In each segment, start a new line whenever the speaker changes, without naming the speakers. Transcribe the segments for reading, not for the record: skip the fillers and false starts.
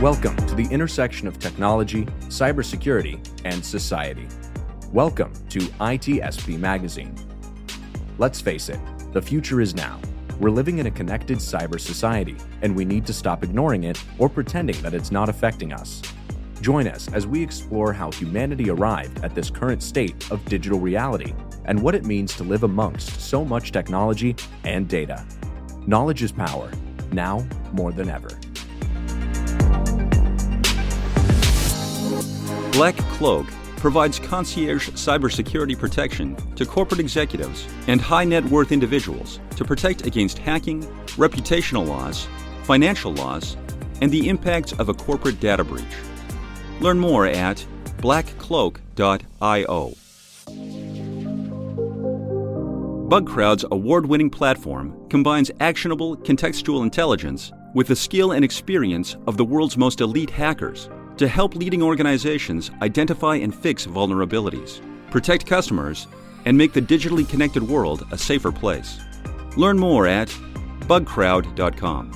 Welcome to the intersection of technology, cybersecurity, and society. Welcome to ITSP Magazine. Let's face it, the future is now. We're living in a connected cyber society, and we need to stop ignoring it or pretending that it's not affecting us. Join us as we explore how humanity arrived at this current state of digital reality and what it means to live amongst so much technology and data. Knowledge is power, now more than ever.
Black Cloak provides concierge cybersecurity protection to corporate executives and high net worth individuals to protect against hacking, reputational loss, financial loss, and the impacts of a corporate data breach. Learn more at blackcloak.io. BugCrowd's award-winning platform combines actionable contextual intelligence with the skill and experience of the world's most elite hackers to help leading organizations identify and fix vulnerabilities, protect customers, and make the digitally connected world a safer place. Learn more at bugcrowd.com.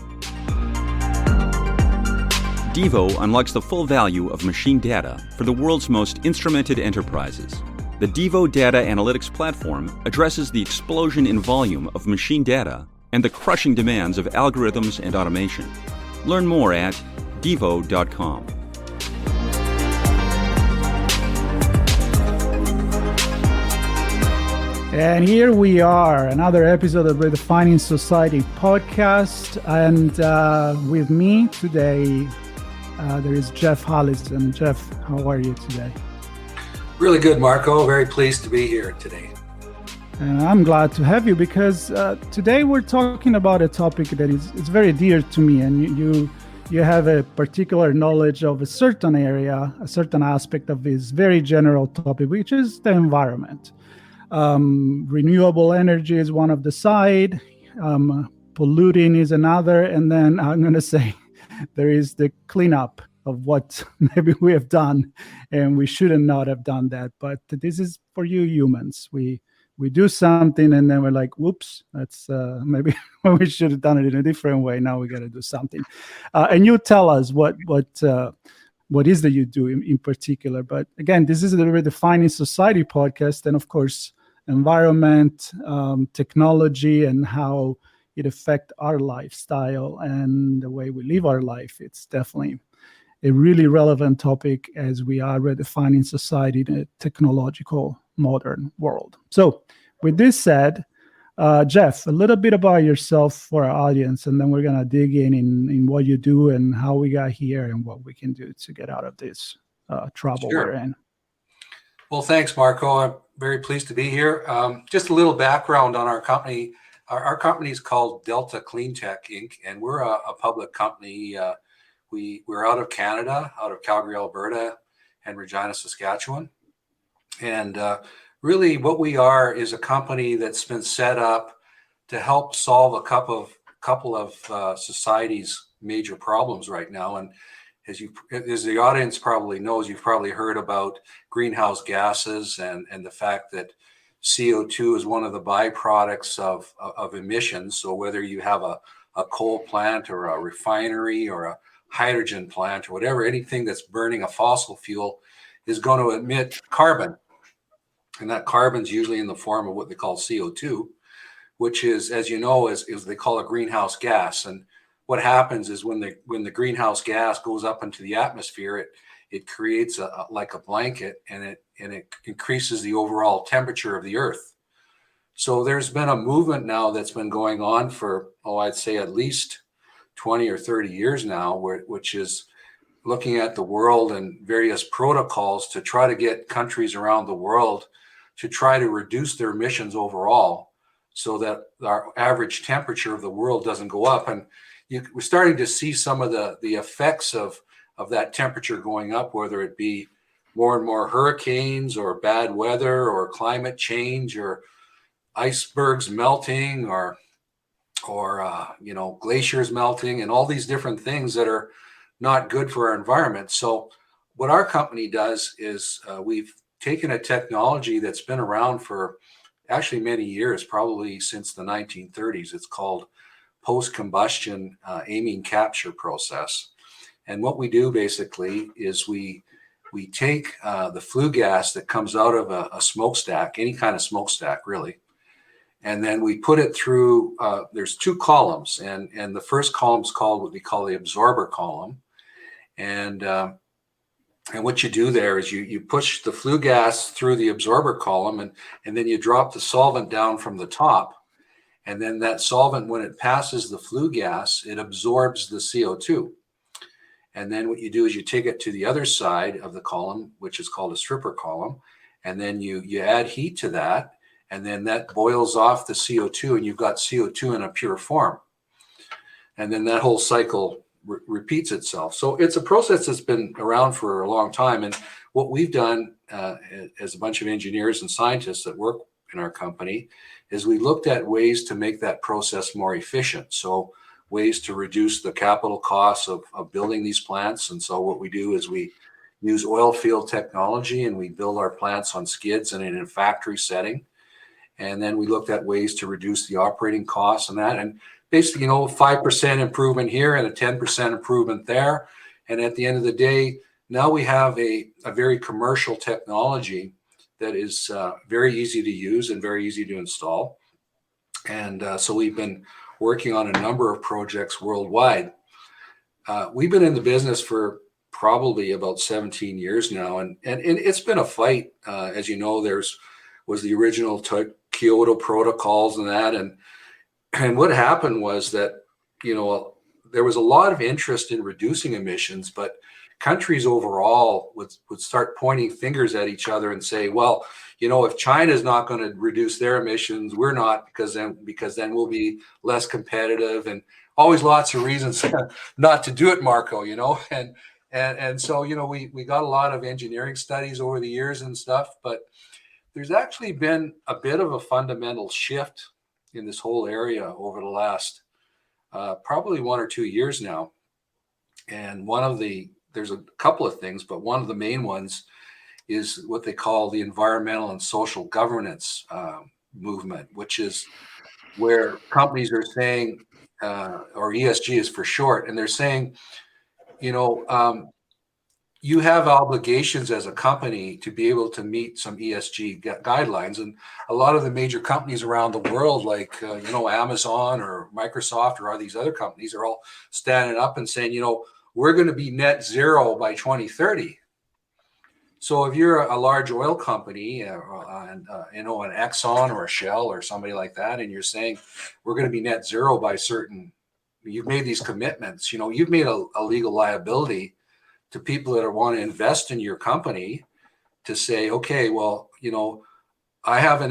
Devo unlocks the full value of machine data for the world's most instrumented enterprises. The Devo Data Analytics Platform addresses the explosion in volume of machine data and the crushing demands of algorithms and automation. Learn more at devo.com.
And here we are, another episode of Redefining Society Podcast. And with me today, there is Jeff Allison. Jeff, how are you today?
Really good, Marco. Very pleased to be here today.
And I'm glad to have you because today we're talking about a topic that is very dear to me. And you have a particular knowledge of a certain area, a certain aspect of this very general topic, which is the environment. Renewable energy is one of the side, polluting is another, and then I'm going to say there is the cleanup of what maybe we have done, and we shouldn't not have done that. But this is for you humans. We do something, and then we're like, whoops, that's maybe we should have done it in a different way. Now we got to do something. And you tell us what is that you do in particular. But again, this is the Redefining Society podcast, and of course, environment, technology, and how it affects our lifestyle and the way we live our life. It's definitely a really relevant topic as we are redefining society in a technological modern world. So with this said, Jeff, a little bit about yourself for our audience, and then we're going to dig in what you do and how we got here and what we can do to get out of this trouble
Sure.
we're in.
Well, thanks, Marco. I'm very pleased to be here. Just a little background on our company. Our company is called Delta Cleantech Inc., and we're a public company. We're out of Canada, out of Calgary, Alberta, and Regina, Saskatchewan. And really what we are is a company that's been set up to help solve a couple of society's major problems right now. And as the audience probably knows, you've probably heard about greenhouse gases and the fact that CO2 is one of the byproducts of emissions. So whether you have a coal plant or a refinery or a hydrogen plant or whatever, anything that's burning a fossil fuel is going to emit carbon. And that carbon's usually in the form of what they call CO2, which is, as you know, is they call a greenhouse gas. And what happens is when the greenhouse gas goes up into the atmosphere, it creates like a blanket, and it increases the overall temperature of the earth. So there's been a movement now that's been going on for, I'd say at least 20 or 30 years now, which is looking at the world and various protocols to try to get countries around the world to try to reduce their emissions overall so that our average temperature of the world doesn't go up. And we're starting to see some of the effects of that temperature going up, whether it be more and more hurricanes or bad weather or climate change or icebergs melting or glaciers melting and all these different things that are not good for our environment. So what our company does is we've taken a technology that's been around for actually many years, probably since the 1930s. It's called post-combustion amine capture process. And what we do basically is we take the flue gas that comes out of a smokestack, any kind of smokestack really, and then we put it through, there's two columns, and the first column is called what we call the absorber column. And what you do there is you push the flue gas through the absorber column, and then you drop the solvent down from the top. And then that solvent, when it passes the flue gas, it absorbs the CO2. And then what you do is you take it to the other side of the column, which is called a stripper column. And then you add heat to that. And then that boils off the CO2, and you've got CO2 in a pure form. And then that whole cycle repeats itself. So it's a process that's been around for a long time. And what we've done as a bunch of engineers and scientists that work in our company is we looked at ways to make that process more efficient. So ways to reduce the capital costs of building these plants. And so what we do is we use oil field technology, and we build our plants on skids and in a factory setting. And then we looked at ways to reduce the operating costs and that. And basically, 5% improvement here and a 10% improvement there. And at the end of the day, now we have a very commercial technology that is very easy to use and very easy to install. And so we've been working on a number of projects worldwide. We've been in the business for probably about 17 years now. And it's been a fight. As you know, was the original Kyoto protocols and that. And what happened was that, there was a lot of interest in reducing emissions, but countries overall would start pointing fingers at each other and say, well, if China's not going to reduce their emissions, we're not, because then we'll be less competitive, and always lots of reasons not to do it, Marco, and so, we got a lot of engineering studies over the years and stuff, but there's actually been a bit of a fundamental shift in this whole area over the last probably 1 or 2 years now. And there's a couple of things, but one of the main ones is what they call the environmental and social governance movement, which is where companies are saying, or ESG is for short, and they're saying, you have obligations as a company to be able to meet some ESG guidelines. And a lot of the major companies around the world, like, Amazon or Microsoft or all these other companies, are all standing up and saying, we're going to be net zero by 2030. So if you're a large oil company, an Exxon or a Shell or somebody like that, and you're saying we're going to be net zero by you've made these commitments, you've made a legal liability to people that want to invest in your company to say, okay, well, I have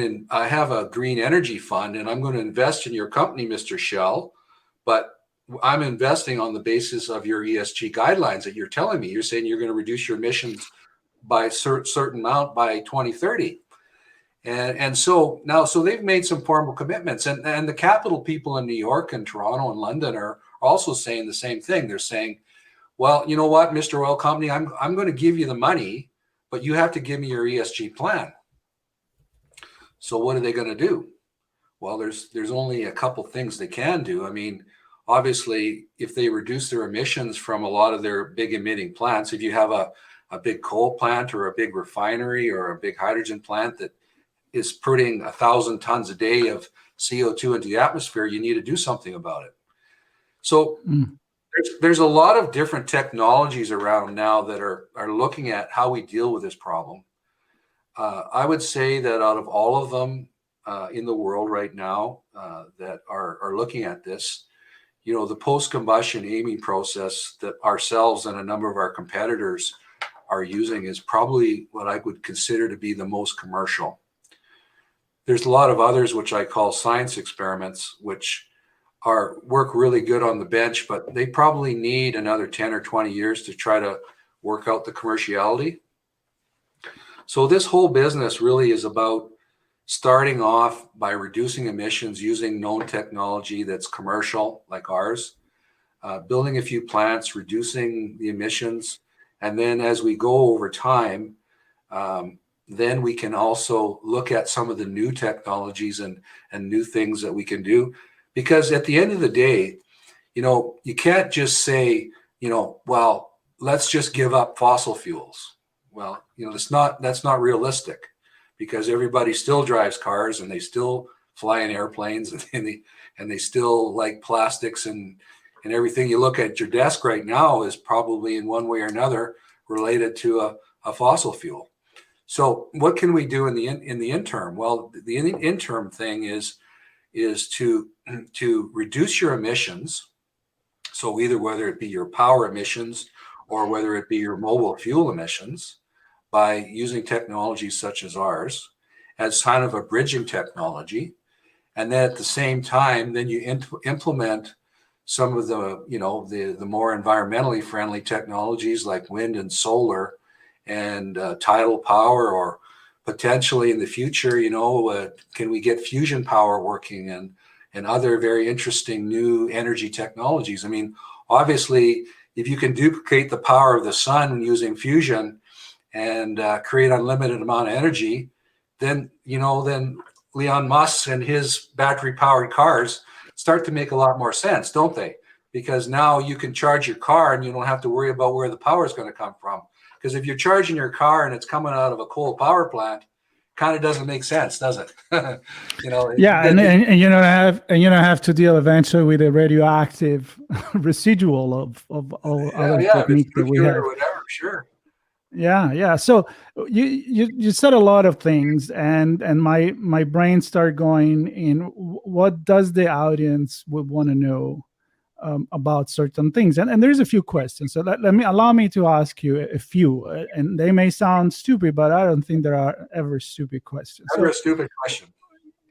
a green energy fund, and I'm going to invest in your company, Mr. Shell, but I'm investing on the basis of your ESG guidelines that you're telling me. You're saying you're going to reduce your emissions by a certain amount by 2030. And so now, they've made some formal commitments, and the capital people in New York and Toronto and London are also saying the same thing. They're saying, well, you know what, Mr. Oil Company, I'm going to give you the money, but you have to give me your ESG plan. So what are they going to do? Well, there's only a couple things they can do. I mean, obviously, if they reduce their emissions from a lot of their big emitting plants, if you have a big coal plant or a big refinery or a big hydrogen plant that is putting 1,000 tons a day of CO2 into the atmosphere, you need to do something about it. So there's a lot of different technologies around now that are looking at how we deal with this problem. I would say that out of all of them in the world right now that are looking at this, the post-combustion amine process that ourselves and a number of our competitors are using is probably what I would consider to be the most commercial. There's a lot of others, which I call science experiments, which work really good on the bench, but they probably need another 10 or 20 years to try to work out the commerciality. So this whole business really is about starting off by reducing emissions using known technology that's commercial, like ours, building a few plants, reducing the emissions, and then as we go over time, then we can also look at some of the new technologies and new things that we can do. Because at the end of the day, you can't just say, well, let's just give up fossil fuels. Well, that's not realistic, because everybody still drives cars and they still fly in airplanes, and they still like plastics, and everything you look at your desk right now is probably in one way or another related to a fossil fuel. So what can we do in the interim? Well, the interim thing is to reduce your emissions. So whether it be your power emissions or whether it be your mobile fuel emissions, by using technologies such as ours as kind of a bridging technology. And then at the same time, then you implement some of the more environmentally friendly technologies like wind and solar and tidal power, or potentially in the future, can we get fusion power working, and other very interesting new energy technologies. I mean, obviously, if you can duplicate the power of the sun using fusion and create unlimited amount of energy, then Elon Musk and his battery-powered cars start to make a lot more sense, don't they? Because now you can charge your car and you don't have to worry about where the power is going to come from. Because if you're charging your car and it's coming out of a coal power plant, kind of doesn't make sense, does it?
Yeah, and you don't have to deal eventually with the radioactive residual of all other techniques that we have.
Or whatever, sure.
Yeah. So you said a lot of things, and my brain started going in. What does the audience would want to know about certain things? And there's a few questions. So allow me to ask you a few, and they may sound stupid, but I don't think there are ever stupid questions.
Never a stupid question.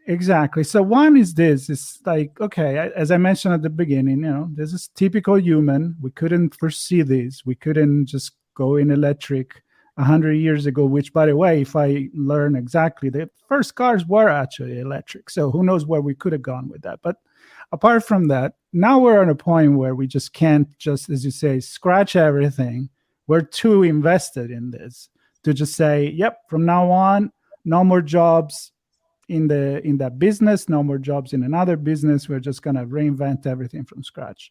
Exactly. So one is this: it's like, okay, as I mentioned at the beginning, this is typical human. We couldn't foresee this. We couldn't just go in electric 100 years ago, which, by the way, if I learn exactly, the first cars were actually electric. So who knows where we could have gone with that. But apart from that, now we're at a point where we just can't just, as you say, scratch everything. We're too invested in this to just say, yep, from now on, no more jobs in that business, no more jobs in another business. We're just going to reinvent everything from scratch.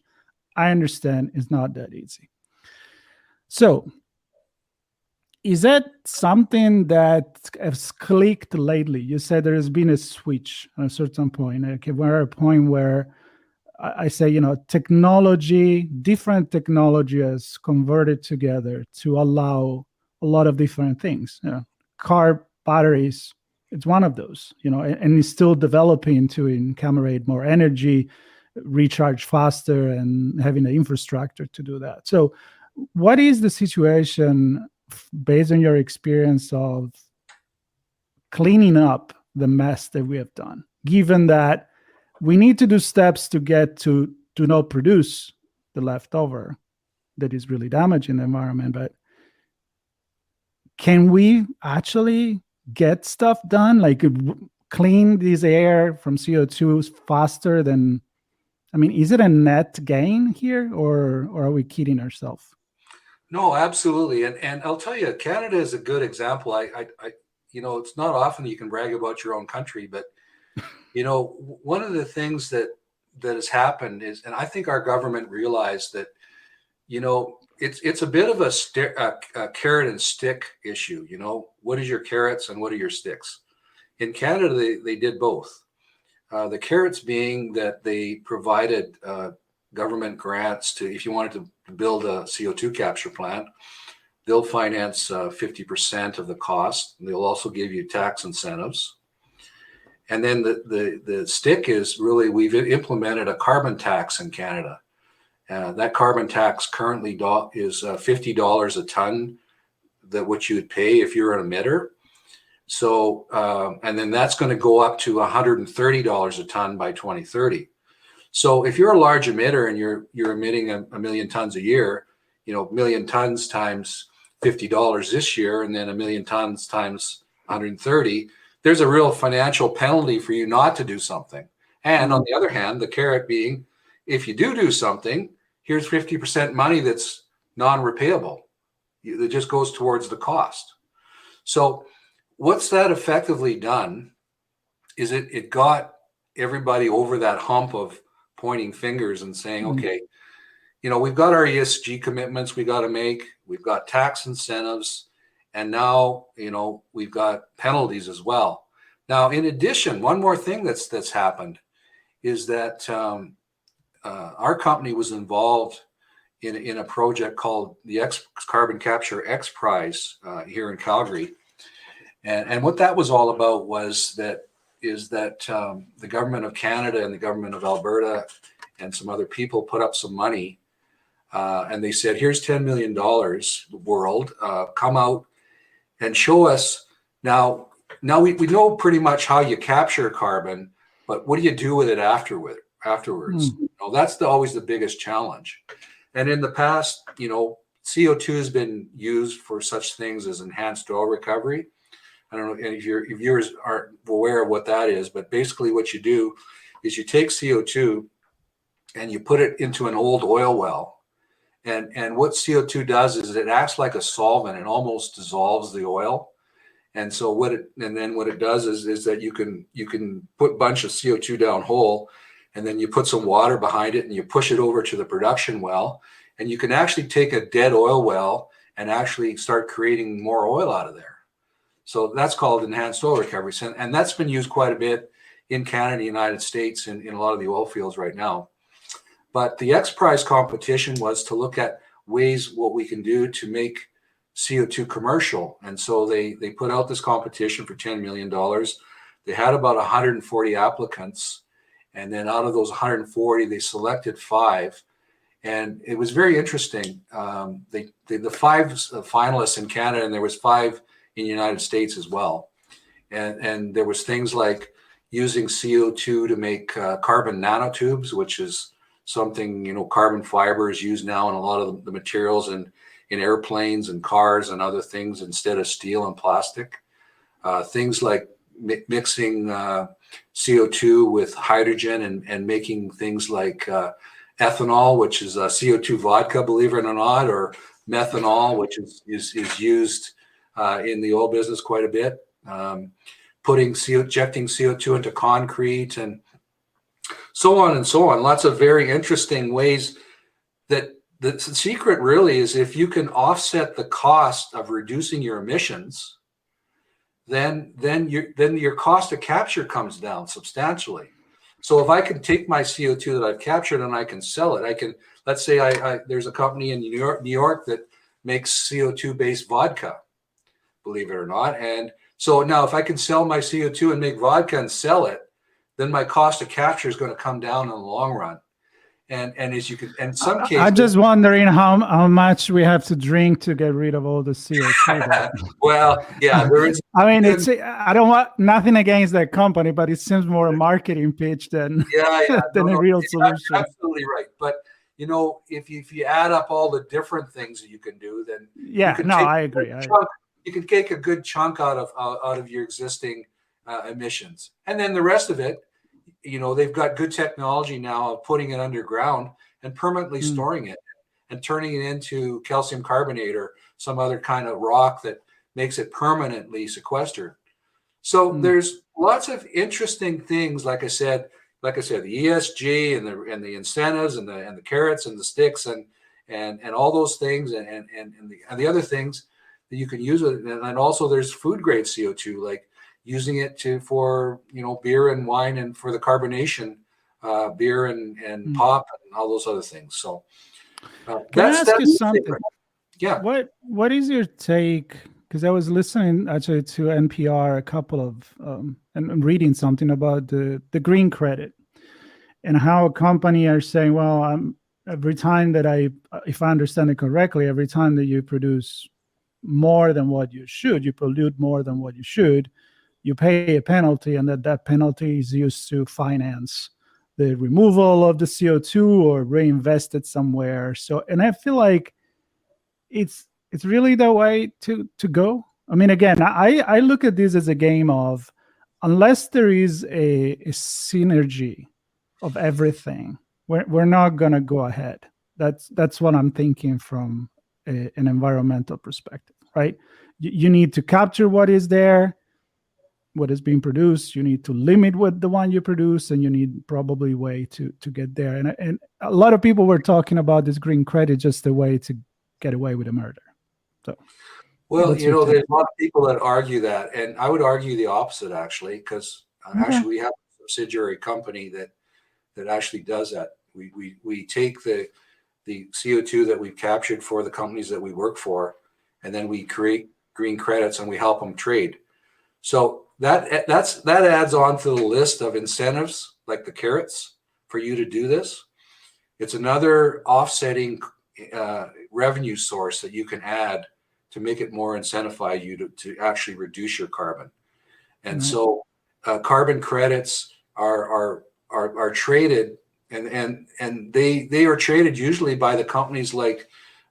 I understand it's not that easy. So is that something that has clicked lately? You said there has been a switch at a certain point. Okay, we're at a point where I say, technology, different technology has converted together to allow a lot of different things. Car batteries, it's one of those, and it's still developing to incorporate more energy, recharge faster, and having the infrastructure to do that. So what is the situation based on your experience of cleaning up the mess that we have done, given that we need to do steps to get to not produce the leftover that is really damaging the environment? But can we actually get stuff done, like clean this air from CO2 faster than, is it a net gain here, or are we kidding ourselves?
No, absolutely. And I'll tell you, Canada is a good example. It's not often you can brag about your own country, but, one of the things that has happened is, and I think our government realized that, it's a bit of a carrot and stick issue. What is your carrots and what are your sticks? In Canada, they did both. The carrots being that they provided government grants to, if you wanted to build a CO2 capture plant, they'll finance 50% of the cost. They'll also give you tax incentives. And then the stick is really, we've implemented a carbon tax in Canada. That carbon tax currently is $50 a ton, that what you would pay if you're an emitter. So, and then that's going to go up to $130 a ton by 2030. So if you're a large emitter and you're emitting a million tons a year, million tons times $50 this year, and then a million tons times 130, there's a real financial penalty for you not to do something. And on the other hand, the carrot being, if you do something, here's 50% money that's non-repayable. It just goes towards the cost. So what's that effectively done is it got everybody over that hump of pointing fingers and saying, okay, we've got our ESG commitments we got to make. We've got tax incentives, and now, we've got penalties as well. Now, in addition, one more thing that's happened is that our company was involved in a project called the Carbon Capture X Prize here in Calgary. And what that was all about is that the government of Canada and the government of Alberta and some other people put up some money, and they said, here's $10 million, world, come out and show us. Now we know pretty much how you capture carbon, but what do you do with it afterwards? That's always the biggest challenge. And in the past, CO2 has been used for such things as enhanced oil recovery. I don't know if your viewers aren't aware of what that is, but basically what you do is you take CO2 and you put it into an old oil well. And what CO2 does is it acts like a solvent and almost dissolves the oil. And so what it does is that you can put a bunch of CO2 down hole, and then you put some water behind it and you push it over to the production well, and you can actually take a dead oil well and actually start creating more oil out of there. So that's called enhanced oil recovery. And that's been used quite a bit in Canada, United States, in a lot of the oil fields right now. But the X Prize competition was to look at ways what we can do to make CO2 commercial. And so they put out this competition for $10 million. They had about 140 applicants. And then out of those 140, they selected 5. And it was very interesting. The 5 finalists in Canada, and there was 5 in the United States as well. And there was things like using CO2 to make carbon nanotubes, which is something, carbon fiber is used now in a lot of the materials in airplanes and cars and other things instead of steel and plastic. Things like mixing CO2 with hydrogen and making things like ethanol, which is CO2 vodka, believe it or not, or methanol, which is used in the oil business quite a bit. Injecting CO2 into concrete and so on and so on. Lots of very interesting ways. That the secret really is if you can offset the cost of reducing your emissions, then your cost of capture comes down substantially. So if I can take my CO2 that I've captured and I can sell it, let's say there's a company in New York that makes CO2 based vodka, believe it or not. And so now if I can sell my CO2 and make vodka and sell it, then my cost of capture is going to come down in the long run. And as you can, in some cases,
I'm just wondering how much we have to drink to get rid of all the CO2.
Well, yeah, there is.
I mean, I don't want nothing against that company, but it seems more a marketing pitch than a real solution.
Absolutely right. But if you add up all the different things that you can do, then
I agree.
You can take a good chunk out of your existing emissions, and then the rest of it. They've got good technology now of putting it underground and permanently storing it and turning it into calcium carbonate or some other kind of rock that makes it permanently sequestered. So there's lots of interesting things, like I said, the ESG and the incentives and the carrots and the sticks and all those things and the other things that you can use it. And also there's food grade CO2, like using it for beer and wine and for the carbonation, beer and pop and all those other things. So
can I ask you something?
Yeah.
What is your take? Because I was listening actually to NPR a couple of and reading something about the green credit and how a company are saying, well, every time that if I understand it correctly, every time that you produce more than what you should, you pollute more than what you should, you pay a penalty, and that penalty is used to finance the removal of the CO2 or reinvest it somewhere. So, and I feel like it's really the way to go. I mean, again, I look at this as a game of, unless there is a synergy of everything, we're not gonna go ahead. That's what I'm thinking from an environmental perspective, right? You need to capture what is there. what is being produced. You need to limit what the one you produce, and you need probably a way to get there. And a lot of people were talking about this green credit just a way to get away with a murder. So,
well, there's a lot of people that argue that, and I would argue the opposite actually, because actually we have a subsidiary company that actually does that. We take the CO2 that we've captured for the companies that we work for, and then we create green credits and we help them trade. So that adds on to the list of incentives, like the carrots, for you to do this. It's another offsetting revenue source that you can add to make it more incentivize you to actually reduce your carbon. And so carbon credits are traded, and they are traded usually by the companies like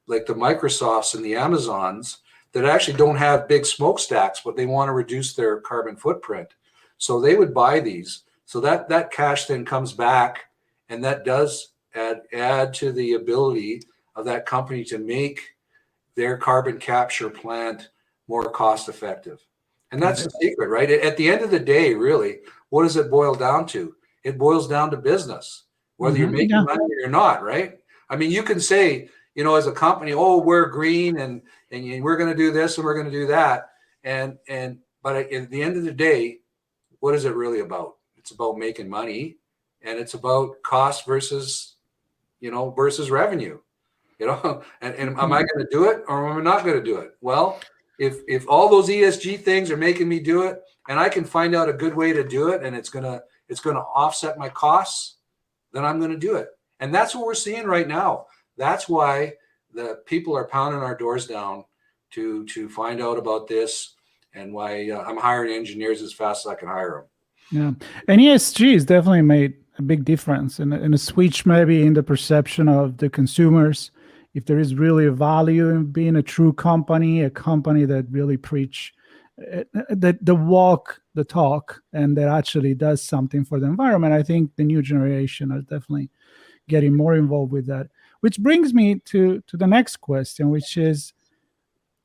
the Microsofts and the Amazons that actually don't have big smokestacks, but they want to reduce their carbon footprint. So they would buy these. So that cash then comes back, and that does add to the ability of that company to make their carbon capture plant more cost effective. And that's the secret, right? At the end of the day, really, what does it boil down to? It boils down to business, whether you're making money or you're not, right? I mean, you can say, as a company, oh, we're green and we're going to do this and we're going to do that. But at the end of the day, what is it really about? It's about making money, and it's about cost versus revenue, and am I going to do it or am I not going to do it? Well, if all those ESG things are making me do it, and I can find out a good way to do it, and it's going to offset my costs, then I'm going to do it. And that's what we're seeing right now. That's why the people are pounding our doors down to find out about this, and why I'm hiring engineers as fast as I can hire them.
Yeah, and ESG has definitely made a big difference in a switch maybe in the perception of the consumers. If there is really a value in being a true company, a company that really preach, that walk the talk, and that actually does something for the environment, I think the new generation are definitely getting more involved with that. Which brings me to the next question, which is,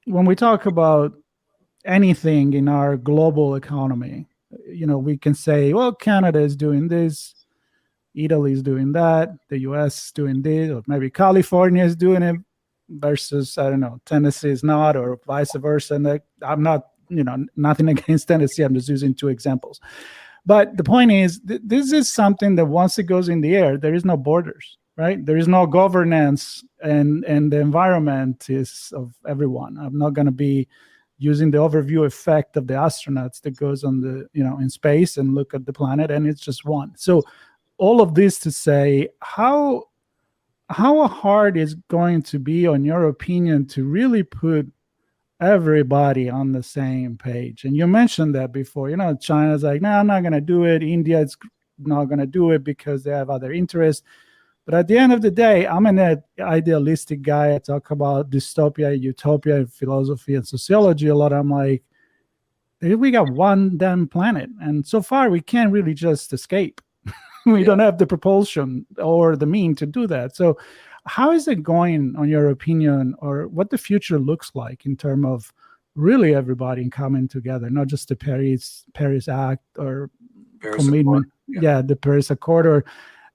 when we talk about anything in our global economy, we can say, well, Canada is doing this, Italy is doing that, the US is doing this, or maybe California is doing it versus, I don't know, Tennessee is not, or vice versa. And I'm not, nothing against Tennessee. I'm just using two examples. But the point is, this is something that once it goes in the air, there is no borders, right? There is no governance, and the environment is of everyone. I'm not going to be using the overview effect of the astronauts that goes on the, in space and look at the planet, and it's just one. So all of this to say, how hard is going to be, on your opinion, to really put everybody on the same page? And you mentioned that before. China's like, no, I'm not going to do it. India is not going to do it because they have other interests. But at the end of the day, I'm an idealistic guy. I talk about dystopia, utopia, in philosophy and sociology a lot. I'm like, we got one damn planet, and so far we can't really just escape. We don't have the propulsion or the mean to do that. So how is it going, on your opinion, or what the future looks like in terms of really everybody coming together, not just the Paris Act or Paris commitment, the Paris Accord, or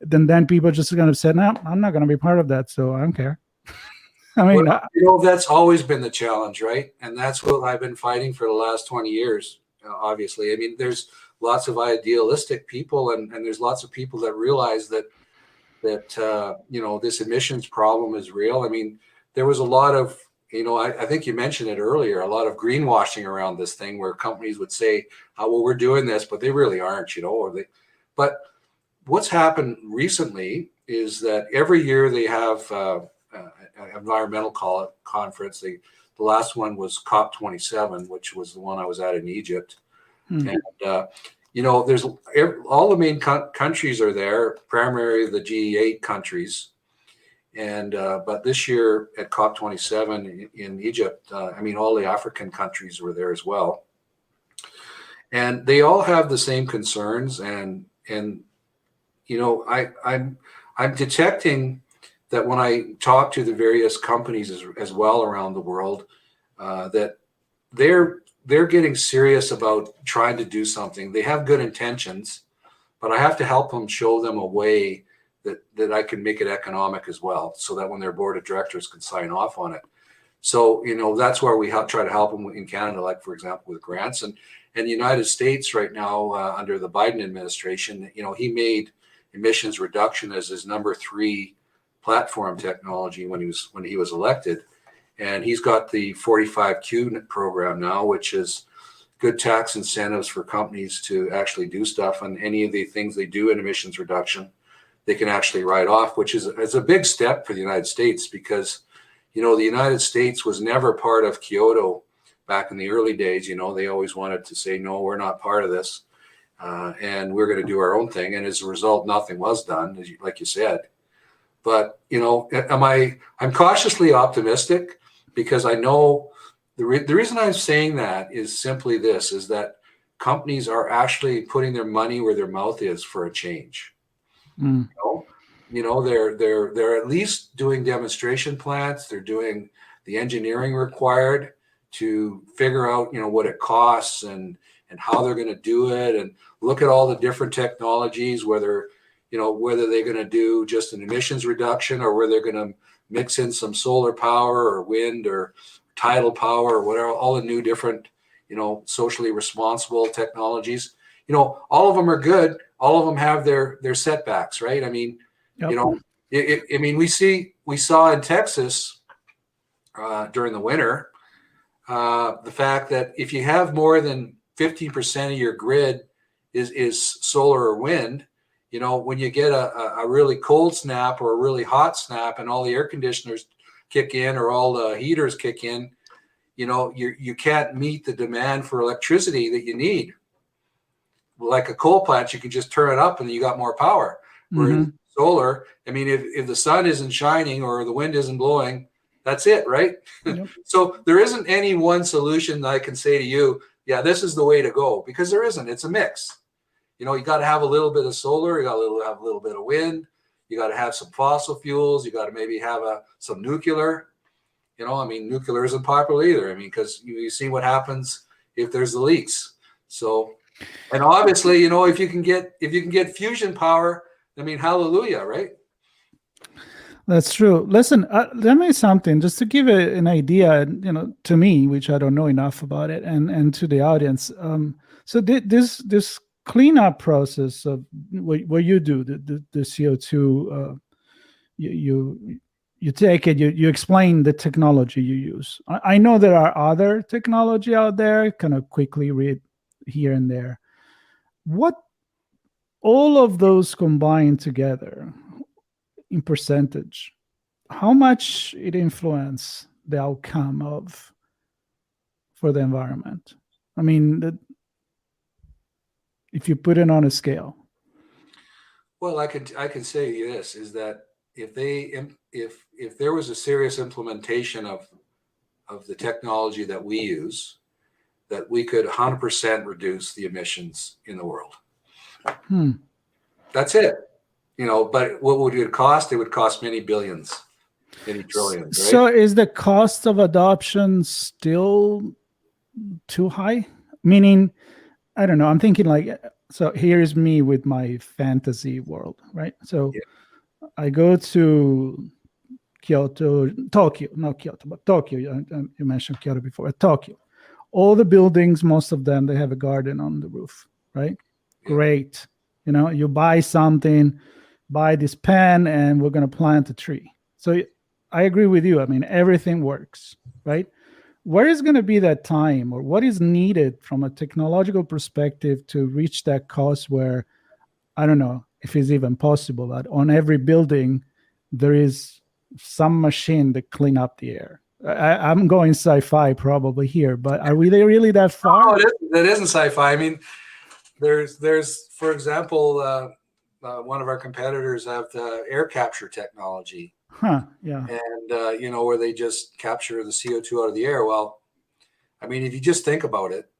then people are just going to say, no, I'm not going to be part of that, so I don't care. I mean,
that's always been the challenge, right? And that's what I've been fighting for the last 20 years, obviously. I mean, there's lots of idealistic people, and there's lots of people that realize that this emissions problem is real. I mean, there was a lot of, I think you mentioned it earlier, a lot of greenwashing around this thing, where companies would say, oh, well, we're doing this, but they really aren't, but what's happened recently is that every year they have an environmental conference. The last one was COP27, which was the one I was at in Egypt. And, there's all the main countries are there, primarily the G8 countries. And but this year at COP27 in Egypt, all the African countries were there as well. And they all have the same concerns. And I'm detecting that when I talk to the various companies as well around the world, that they're getting serious about trying to do something. They have good intentions, but I have to help them, show them a way that I can make it economic as well, so that when their board of directors can sign off on it. So, that's where we try to help them in Canada, like, for example, with grants. And the United States right now, under the Biden administration, he made emissions reduction as his number 3 platform technology when he was elected. And he's got the 45Q program now, which is good tax incentives for companies to actually do stuff. And any of the things they do in emissions reduction, they can actually write off, which is a big step for the United States, because the United States was never part of Kyoto back in the early days. They always wanted to say, no, we're not part of this. And we're going to do our own thing. And as a result, nothing was done, like you said. But, I'm cautiously optimistic, because I know the reason I'm saying that is simply this, is that companies are actually putting their money where their mouth is for a change.
Mm.
They're at least doing demonstration plants. They're doing the engineering required to figure out, what it costs and how they're going to do it, and look at all the different technologies, whether they're going to do just an emissions reduction, or whether they're going to mix in some solar power or wind or tidal power or whatever, all the new different, socially responsible technologies. All of them are good. All of them have their setbacks, right? I mean,
Yep.
we saw in Texas during the winter, the fact that if you have more than 15% of your grid is solar or wind, when you get a really cold snap or a really hot snap, and all the air conditioners kick in or all the heaters kick in, you can't meet the demand for electricity that you need. Like a coal plant, you can just turn it up and you got more power. Whereas solar, if the sun isn't shining or the wind isn't blowing, that's it, right?
Yep.
So there isn't any one solution that I can say to you, yeah, this is the way to go, because there isn't. It's a mix. You got to have a little bit of solar, you got to have a little bit of wind, you got to have some fossil fuels, you got to maybe have some nuclear. Nuclear isn't popular either. Because you see what happens if there's the leaks. So, and obviously, if you can get fusion power, hallelujah, right?
That's true. Listen, let me something just to give an idea, to me, which I don't know enough about it, and to the audience. So this cleanup process of what you do, the CO2, you take it, you explain the technology you use. I know there are other technology out there. Kind of quickly read here and there. What all of those combined together in percentage, how much it influence the outcome for the environment? If you put it on a scale.
Well, I can say this, is that if there was a serious implementation of the technology that we use, that we could 100% reduce the emissions in the world. That's it. But what would it cost? It would cost many billions, many trillions, right?
So is the cost of adoption still too high? Meaning, I don't know, I'm thinking so here's me with my fantasy world, right? So I go to Tokyo, not Kyoto, but Tokyo. You mentioned Kyoto before. Tokyo. All the buildings, most of them, they have a garden on the roof, right? Yeah. Great. You buy something, buy this pen, and we're going to plant a tree. So I agree with you. Everything works, right? Where is going to be that time, or what is needed from a technological perspective to reach that cost where, I don't know if it's even possible, that on every building there is some machine to clean up the air? I'm going sci-fi probably here, but are we there really that far?
No, it isn't sci-fi. There's for example, one of our competitors have the air capture technology.
Yeah.
And, where they just capture the CO2 out of the air. Well, if you just think about it,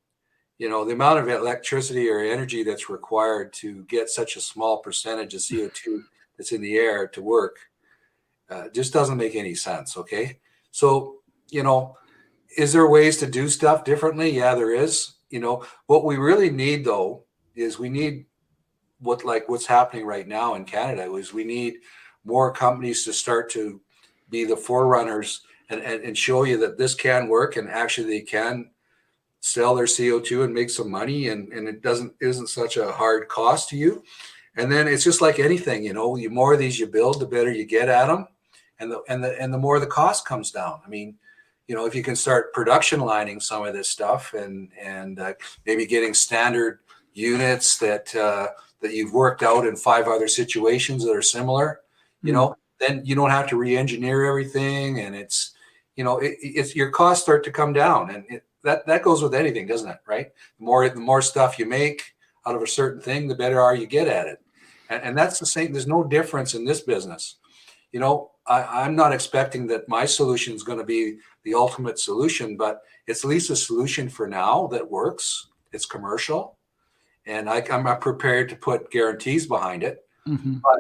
the amount of electricity or energy that's required to get such a small percentage of CO2 that's in the air to work just doesn't make any sense. Okay. So, Is there ways to do stuff differently? Yeah, there is. What we really need though is we need what's happening right now in Canada is we need more companies to start to be the forerunners and show you that this can work and actually they can sell their CO2 and make some money and it isn't such a hard cost to you. And then it's just like anything, the more of these you build, the better you get at them, and the more the cost comes down. I mean, if you can start production lining some of this stuff and maybe getting standard units that you've worked out in 5 other situations that are similar, then you don't have to re-engineer everything, and it's your costs start to come down, and that goes with anything, doesn't it? Right? The more stuff you make out of a certain thing, the better you get at it, and that's the same. There's no difference in this business. I'm not expecting that my solution is going to be the ultimate solution, but it's at least a solution for now that works. It's commercial, and I'm not prepared to put guarantees behind it. Mm-hmm. But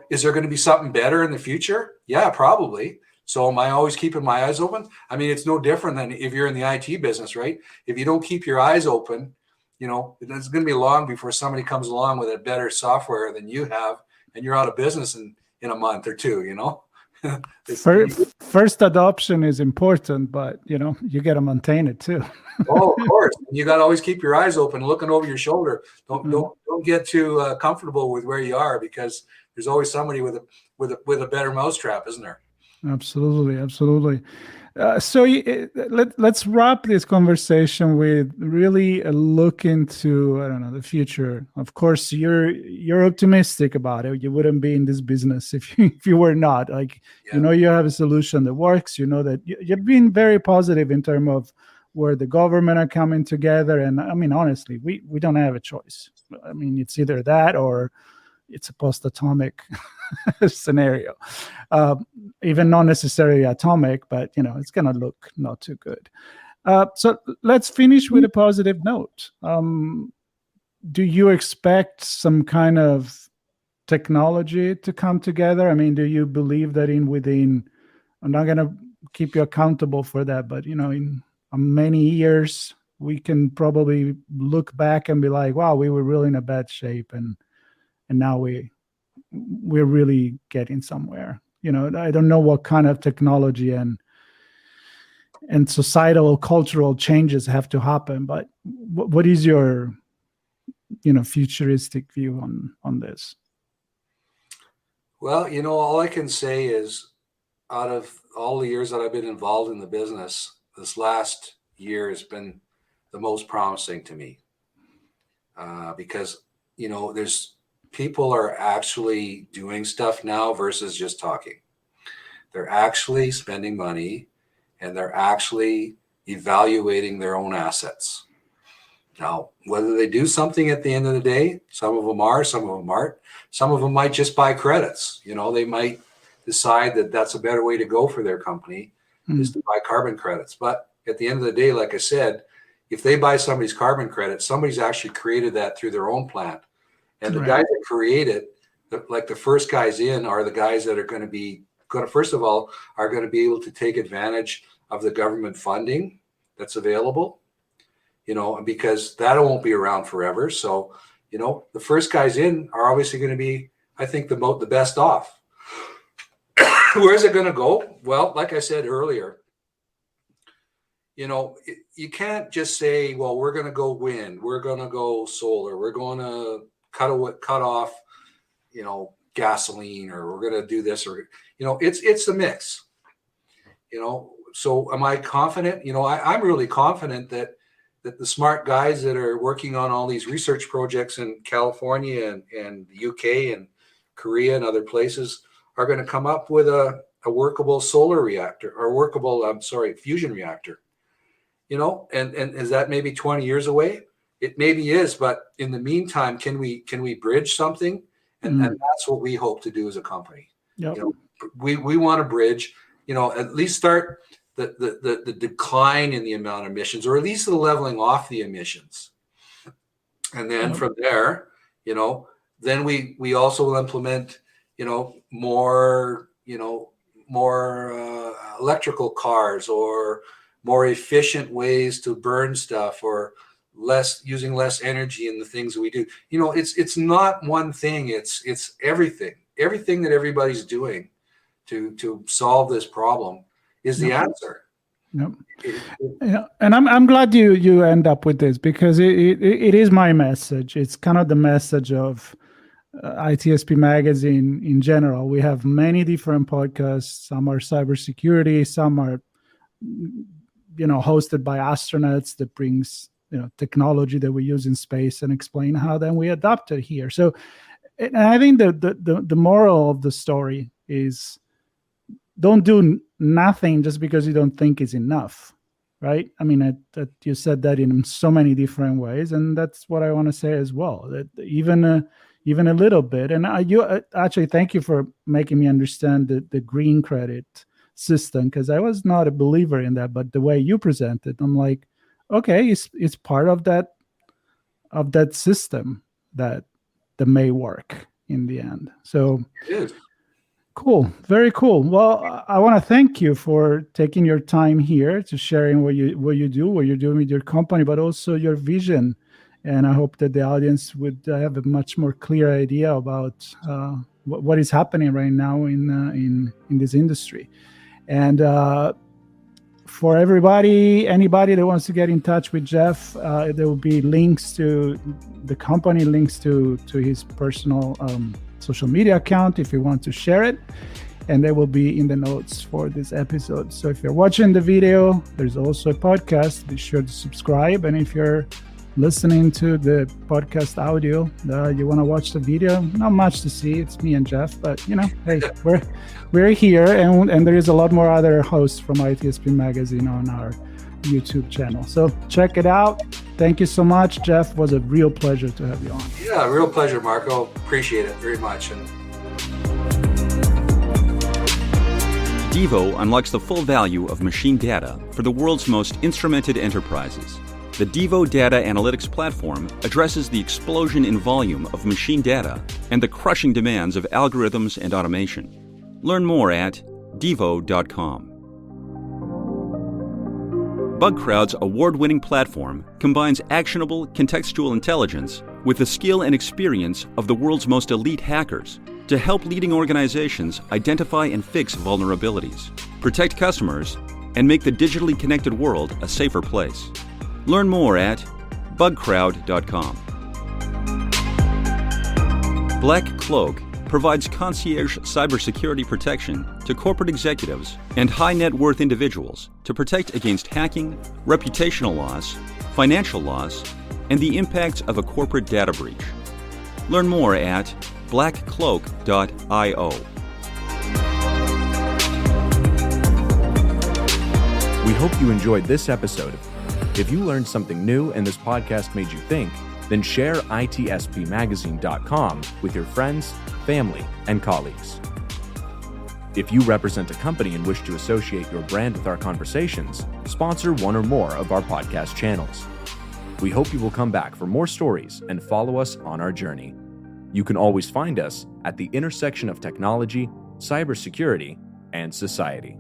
is there going to be something better in the future? Yeah, probably. So am I always keeping my eyes open? I mean, it's no different than if you're in the IT business, right? If you don't keep your eyes open, it's going to be long before somebody comes along with a better software than you have, and you're out of business in a month or two,
First adoption is important, but you got to maintain it too.
Oh, of course. You got to always keep your eyes open, looking over your shoulder. Don't get too comfortable with where you are, because there's always somebody with a better mousetrap, isn't there?
Absolutely. So let's wrap this conversation with really a look into, I don't know, the future. Of course, you're optimistic about it. You wouldn't be in this business if you were not. You have a solution that works. That you've been very positive in terms of where the government are coming together. And I mean, honestly, we don't have a choice. I mean, it's either that or it's a post-atomic scenario, even not necessarily atomic, but it's going to look not too good. So let's finish with a positive note. Do you expect some kind of technology to come together? I mean, do you believe that I'm not going to keep you accountable for that, but in many years we can probably look back and be like, wow, we were really in a bad shape, and now we're really getting somewhere. I don't know what kind of technology and societal, cultural changes have to happen, but what is your, futuristic view on this?
Well, all I can say is, out of all the years that I've been involved in the business, this last year has been the most promising to me, because, there's people are actually doing stuff now versus just talking. They're actually spending money, and they're actually evaluating their own assets. Now, whether they do something at the end of the day, some of them are, some of them aren't. Some of them might just buy credits. They might decide that that's a better way to go for their company, is to buy carbon credits. But at the end of the day, like I said, if they buy somebody's carbon credit, somebody's actually created that through their own plant. And the guys that create it, like the first guys in, are the guys that are going to first of all, are going to be able to take advantage of the government funding that's available, because that won't be around forever. So, the first guys in are obviously going to be, I think, the best off. Where's it going to go? Well, like I said earlier, you can't just say, well, we're going to go wind, we're going to go solar, we're going to cut off, gasoline, or we're going to do this, or, it's a mix, so am I confident? I'm really confident that the smart guys that are working on all these research projects in California and the UK and Korea and other places are going to come up with a workable solar reactor, or workable, fusion reactor, and is that maybe 20 years away? It maybe is, but in the meantime, can we bridge something? And that's what we hope to do as a company. Yep. We want to bridge, at least start the decline in the amount of emissions, or at least the leveling off the emissions. And then from there, then we also will implement, more electrical cars, or more efficient ways to burn stuff, or using less energy in the things that we do. It's not one thing. It's everything that everybody's doing to solve this problem is the answer.
Yep. And I'm glad you end up with this, because it is my message. It's kind of the message of ITSP Magazine in general. We have many different podcasts. Some are cybersecurity, some are hosted by astronauts that brings technology that we use in space and explain how then we adopt it here. So, and I think the moral of the story is, don't do nothing just because you don't think is enough, right? I mean, you said that in so many different ways, and that's what I want to say as well. That even a little bit, and you actually, thank you for making me understand the green credit system, because I was not a believer in that, but the way you present it, I'm like, okay, it's part of that system that may work in the end. So cool, very cool. Well, I want to thank you for taking your time here to sharing what you do, what you're doing with your company, but also your vision. And I hope that the audience would have a much more clear idea about what is happening right now in this industry. And for anybody that wants to get in touch with Jeff, there will be links to the company, links to his personal social media account if you want to share it, and they will be in the notes for this episode. So if you're watching the video, there's also a podcast. Be sure to subscribe, and if you're listening to the podcast audio, you want to watch the video, not much to see. It's me and Jeff, but hey, we're here, and there is a lot more other hosts from ITSP Magazine on our YouTube channel. So check it out. Thank you so much, Jeff. It was a real pleasure to have you on.
Yeah, real pleasure, Marco. Appreciate it very much.
Devo unlocks the full value of machine data for the world's most instrumented enterprises. The Devo Data Analytics Platform addresses the explosion in volume of machine data and the crushing demands of algorithms and automation. Learn more at devo.com. BugCrowd's award-winning platform combines actionable contextual intelligence with the skill and experience of the world's most elite hackers to help leading organizations identify and fix vulnerabilities, protect customers, and make the digitally connected world a safer place. Learn more at bugcrowd.com. Black Cloak provides concierge cybersecurity protection to corporate executives and high-net-worth individuals to protect against hacking, reputational loss, financial loss, and the impacts of a corporate data breach. Learn more at blackcloak.io.
We hope you enjoyed this episode. If you learned something new and this podcast made you think, then share itspmagazine.com with your friends, family, and colleagues. If you represent a company and wish to associate your brand with our conversations, sponsor one or more of our podcast channels. We hope you will come back for more stories and follow us on our journey. You can always find us at the intersection of technology, cybersecurity, and society.